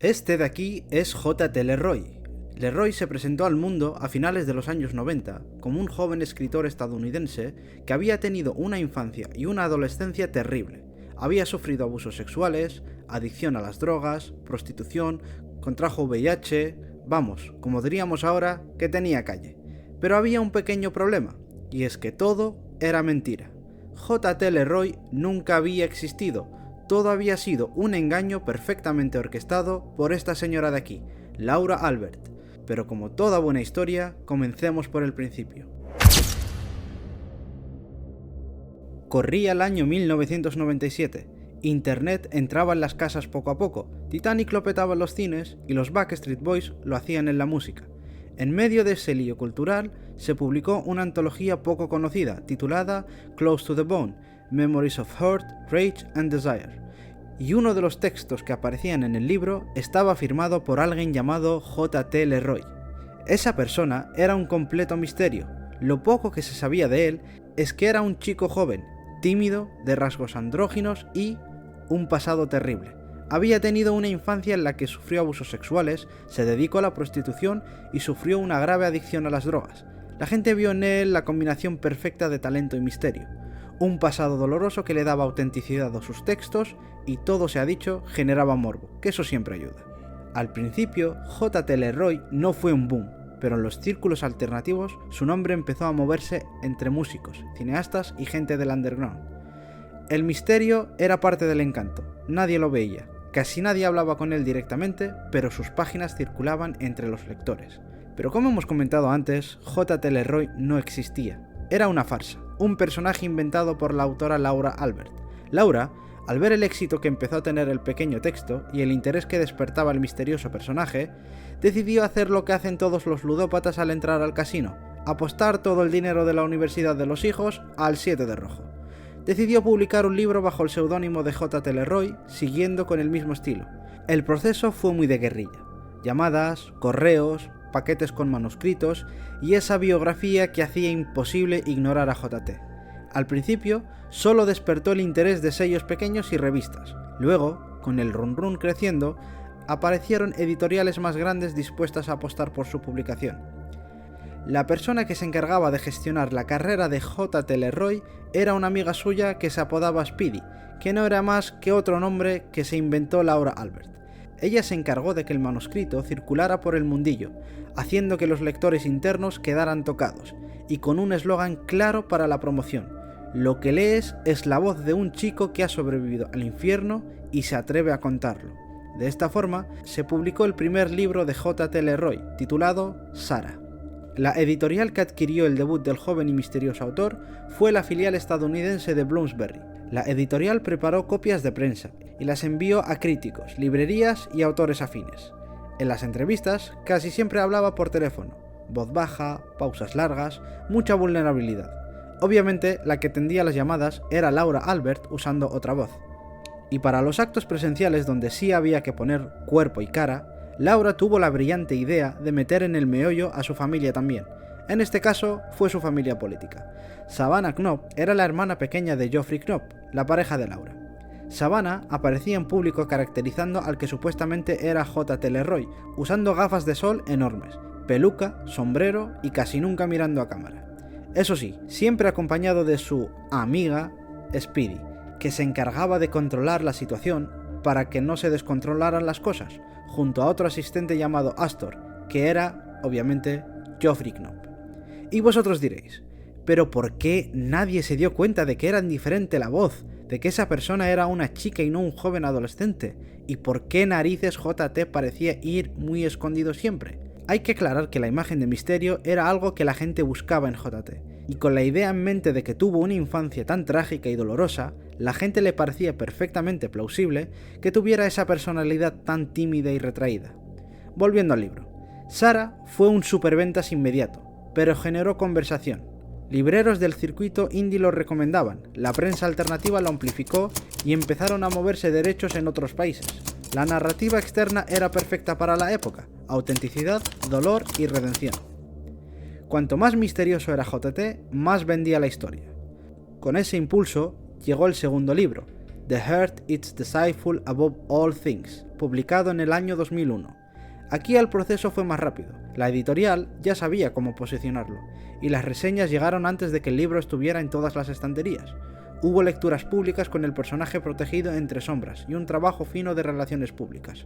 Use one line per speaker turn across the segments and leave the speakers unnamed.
Este de aquí es J.T. Leroy. Leroy se presentó al mundo a finales de los años 90 como un joven escritor estadounidense que había tenido una infancia y una adolescencia terrible. Había sufrido abusos sexuales, adicción a las drogas, prostitución, contrajo VIH, vamos, como diríamos ahora, que tenía calle. Pero había un pequeño problema, y es que todo era mentira. J.T. Leroy nunca había existido, todo había sido un engaño perfectamente orquestado por esta señora de aquí, Laura Albert. Pero como toda buena historia, comencemos por el principio. Corría el año 1997. Internet entraba en las casas poco a poco, Titanic lo petaba en los cines y los Backstreet Boys lo hacían en la música. En medio de ese lío cultural, se publicó una antología poco conocida, titulada Close to the Bone, Memories of Hurt, Rage and Desire. Y uno de los textos que aparecían en el libro estaba firmado por alguien llamado J.T. Leroy. Esa persona era un completo misterio. Lo poco que se sabía de él es que era un chico joven, tímido, de rasgos andróginos y un pasado terrible. Había tenido una infancia en la que sufrió abusos sexuales, se dedicó a la prostitución y sufrió una grave adicción a las drogas. La gente vio en él la combinación perfecta de talento y misterio. Un pasado doloroso que le daba autenticidad a sus textos y, todo se ha dicho, generaba morbo, que eso siempre ayuda. Al principio, J.T. Leroy no fue un boom, pero en los círculos alternativos su nombre empezó a moverse entre músicos, cineastas y gente del underground. El misterio era parte del encanto, nadie lo veía, casi nadie hablaba con él directamente, pero sus páginas circulaban entre los lectores. Pero como hemos comentado antes, J.T. Leroy no existía, era una farsa. Un personaje inventado por la autora Laura Albert. Laura, al ver el éxito que empezó a tener el pequeño texto y el interés que despertaba el misterioso personaje, decidió hacer lo que hacen todos los ludópatas al entrar al casino, apostar todo el dinero de la universidad de los hijos al 7 de rojo. Decidió publicar un libro bajo el seudónimo de J.T. Leroy, siguiendo con el mismo estilo. El proceso fue muy de guerrilla. Llamadas, correos, paquetes con manuscritos y esa biografía que hacía imposible ignorar a J.T. Al principio, solo despertó el interés de sellos pequeños y revistas. Luego, con el run creciendo, aparecieron editoriales más grandes dispuestas a apostar por su publicación. La persona que se encargaba de gestionar la carrera de J.T. Leroy era una amiga suya que se apodaba Speedy, que no era más que otro nombre que se inventó Laura Albert. Ella se encargó de que el manuscrito circulara por el mundillo, haciendo que los lectores internos quedaran tocados, y con un eslogan claro para la promoción: lo que lees es la voz de un chico que ha sobrevivido al infierno y se atreve a contarlo. De esta forma, se publicó el primer libro de J.T. Leroy, titulado Sara. La editorial que adquirió el debut del joven y misterioso autor fue la filial estadounidense de Bloomsbury. La editorial preparó copias de prensa y las envió a críticos, librerías y autores afines. En las entrevistas casi siempre hablaba por teléfono, voz baja, pausas largas, mucha vulnerabilidad. Obviamente la que tendía las llamadas era Laura Albert usando otra voz. Y para los actos presenciales donde sí había que poner cuerpo y cara, Laura tuvo la brillante idea de meter en el meollo a su familia también. En este caso fue su familia política. Savannah Knopp era la hermana pequeña de Geoffrey Knopp, la pareja de Laura. Savannah aparecía en público caracterizando al que supuestamente era J.T. Leroy, usando gafas de sol enormes, peluca, sombrero y casi nunca mirando a cámara. Eso sí, siempre acompañado de su amiga Speedy, que se encargaba de controlar la situación para que no se descontrolaran las cosas, junto a otro asistente llamado Astor, que era, obviamente, Geoffrey Knopp. Y vosotros diréis, ¿pero por qué nadie se dio cuenta de que era diferente la voz, de que esa persona era una chica y no un joven adolescente? ¿Y por qué narices J.T. parecía ir muy escondido siempre? Hay que aclarar que la imagen de misterio era algo que la gente buscaba en J.T., y con la idea en mente de que tuvo una infancia tan trágica y dolorosa, la gente le parecía perfectamente plausible que tuviera esa personalidad tan tímida y retraída. Volviendo al libro, Sara fue un superventas inmediato, pero generó conversación. Libreros del circuito indie lo recomendaban, la prensa alternativa lo amplificó y empezaron a moverse derechos en otros países. La narrativa externa era perfecta para la época: autenticidad, dolor y redención. Cuanto más misterioso era J.T., más vendía la historia. Con ese impulso llegó el segundo libro, The Heart is Deceitful Above All Things, publicado en el año 2001. Aquí el proceso fue más rápido, la editorial ya sabía cómo posicionarlo, y las reseñas llegaron antes de que el libro estuviera en todas las estanterías. Hubo lecturas públicas con el personaje protegido entre sombras y un trabajo fino de relaciones públicas.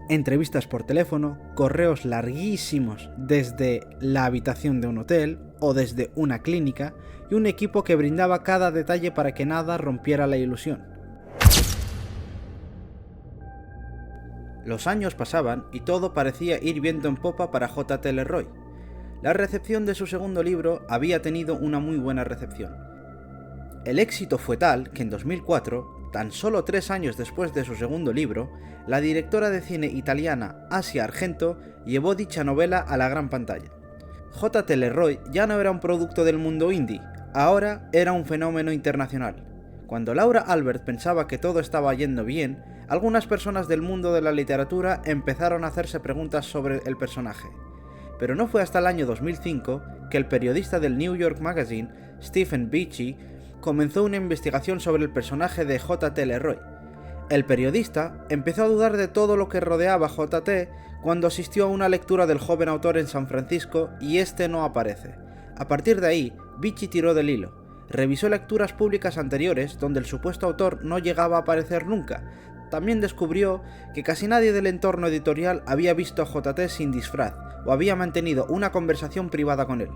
Entrevistas por teléfono, correos larguísimos desde la habitación de un hotel o desde una clínica y un equipo que brindaba cada detalle para que nada rompiera la ilusión. Los años pasaban y todo parecía ir viento en popa para J.T. LeRoy. La recepción de su segundo libro había tenido una muy buena recepción. El éxito fue tal que en 2004, tan solo 3 años después de su segundo libro, la directora de cine italiana Asia Argento llevó dicha novela a la gran pantalla. J.T. LeRoy ya no era un producto del mundo indie, ahora era un fenómeno internacional. Cuando Laura Albert pensaba que todo estaba yendo bien, algunas personas del mundo de la literatura empezaron a hacerse preguntas sobre el personaje. Pero no fue hasta el año 2005 que el periodista del New York Magazine, Stephen Beachy, comenzó una investigación sobre el personaje de J.T. LeRoy. El periodista empezó a dudar de todo lo que rodeaba a J.T. cuando asistió a una lectura del joven autor en San Francisco y este no aparece. A partir de ahí, Beachy tiró del hilo. Revisó lecturas públicas anteriores donde el supuesto autor no llegaba a aparecer nunca. También descubrió que casi nadie del entorno editorial había visto a J.T. sin disfraz o había mantenido una conversación privada con él.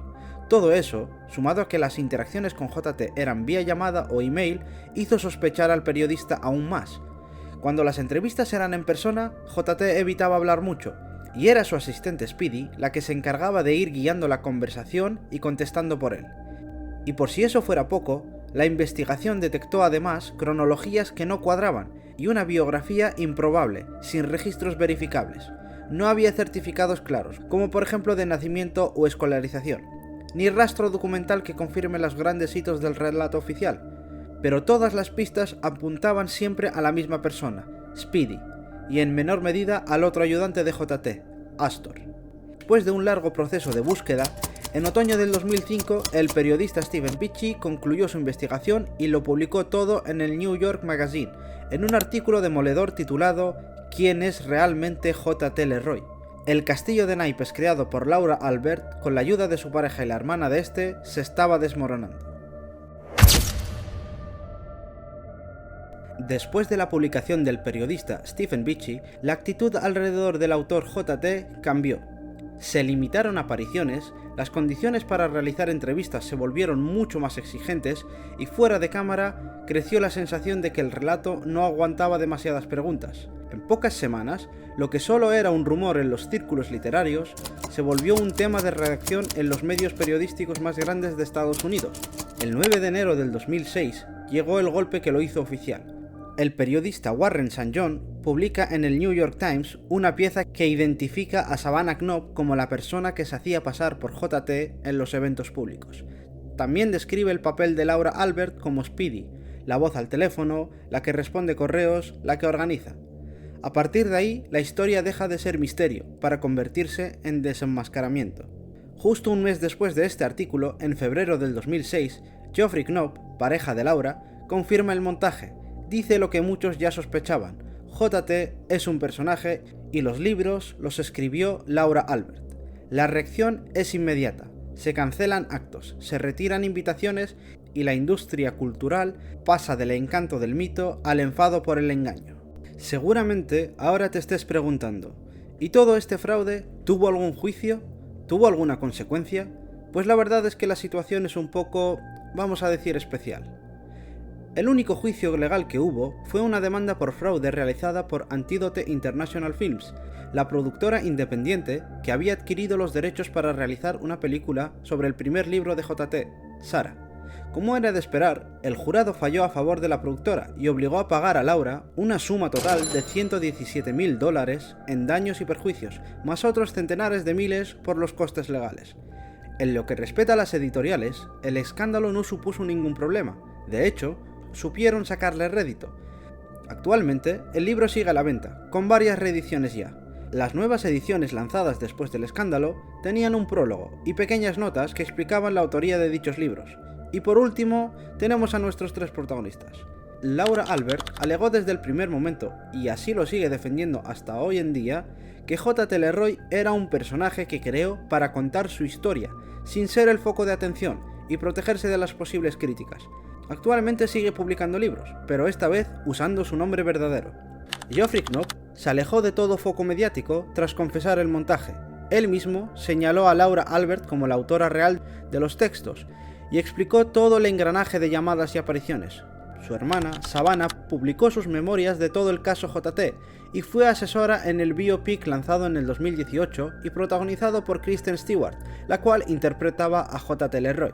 Todo eso, sumado a que las interacciones con J.T. eran vía llamada o email, hizo sospechar al periodista aún más. Cuando las entrevistas eran en persona, J.T. evitaba hablar mucho, y era su asistente Speedy la que se encargaba de ir guiando la conversación y contestando por él. Y por si eso fuera poco, la investigación detectó además cronologías que no cuadraban y una biografía improbable, sin registros verificables. No había certificados claros, como por ejemplo de nacimiento o escolarización, ni rastro documental que confirme los grandes hitos del relato oficial, pero todas las pistas apuntaban siempre a la misma persona, Speedy, y en menor medida al otro ayudante de J.T., Astor. Después de un largo proceso de búsqueda, en otoño del 2005, el periodista Stephen Beachy concluyó su investigación y lo publicó todo en el New York Magazine, en un artículo demoledor titulado ¿Quién es realmente J.T. LeRoy? El castillo de naipes creado por Laura Albert, con la ayuda de su pareja y la hermana de este, se estaba desmoronando. Después de la publicación del periodista Stephen Beachy, la actitud alrededor del autor J.T. cambió. Se limitaron apariciones, las condiciones para realizar entrevistas se volvieron mucho más exigentes y fuera de cámara creció la sensación de que el relato no aguantaba demasiadas preguntas. En pocas semanas, lo que solo era un rumor en los círculos literarios se volvió un tema de redacción en los medios periodísticos más grandes de Estados Unidos. El 9 de enero del 2006 llegó el golpe que lo hizo oficial. El periodista Warren St. John publica en el New York Times una pieza que identifica a Savannah Knopp como la persona que se hacía pasar por J.T. en los eventos públicos. También describe el papel de Laura Albert como Speedy, la voz al teléfono, la que responde correos, la que organiza. A partir de ahí, la historia deja de ser misterio para convertirse en desenmascaramiento. Justo un mes después de este artículo, en febrero del 2006, Geoffrey Knopp, pareja de Laura, confirma el montaje. Dice lo que muchos ya sospechaban: J.T. es un personaje y los libros los escribió Laura Albert. La reacción es inmediata, se cancelan actos, se retiran invitaciones y la industria cultural pasa del encanto del mito al enfado por el engaño. Seguramente ahora te estés preguntando, ¿y todo este fraude tuvo algún juicio? ¿Tuvo alguna consecuencia? Pues la verdad es que la situación es un poco, vamos a decir, especial. El único juicio legal que hubo fue una demanda por fraude realizada por Antidote International Films, la productora independiente que había adquirido los derechos para realizar una película sobre el primer libro de J.T., Sara. Como era de esperar, el jurado falló a favor de la productora y obligó a pagar a Laura una suma total de $117.000 en daños y perjuicios, más otros centenares de miles por los costes legales. En lo que respecta a las editoriales, el escándalo no supuso ningún problema. De hecho, supieron sacarle rédito. Actualmente, el libro sigue a la venta, con varias reediciones ya. Las nuevas ediciones lanzadas después del escándalo tenían un prólogo y pequeñas notas que explicaban la autoría de dichos libros. Y por último, tenemos a nuestros 3 protagonistas. Laura Albert alegó desde el primer momento, y así lo sigue defendiendo hasta hoy en día, que J.T. Leroy era un personaje que creó para contar su historia, sin ser el foco de atención y protegerse de las posibles críticas. Actualmente sigue publicando libros, pero esta vez usando su nombre verdadero. Geoffrey Knapp se alejó de todo foco mediático tras confesar el montaje. Él mismo señaló a Laura Albert como la autora real de los textos y explicó todo el engranaje de llamadas y apariciones. Su hermana, Savannah, publicó sus memorias de todo el caso JT y fue asesora en el biopic lanzado en el 2018 y protagonizado por Kristen Stewart, la cual interpretaba a J.T. Leroy.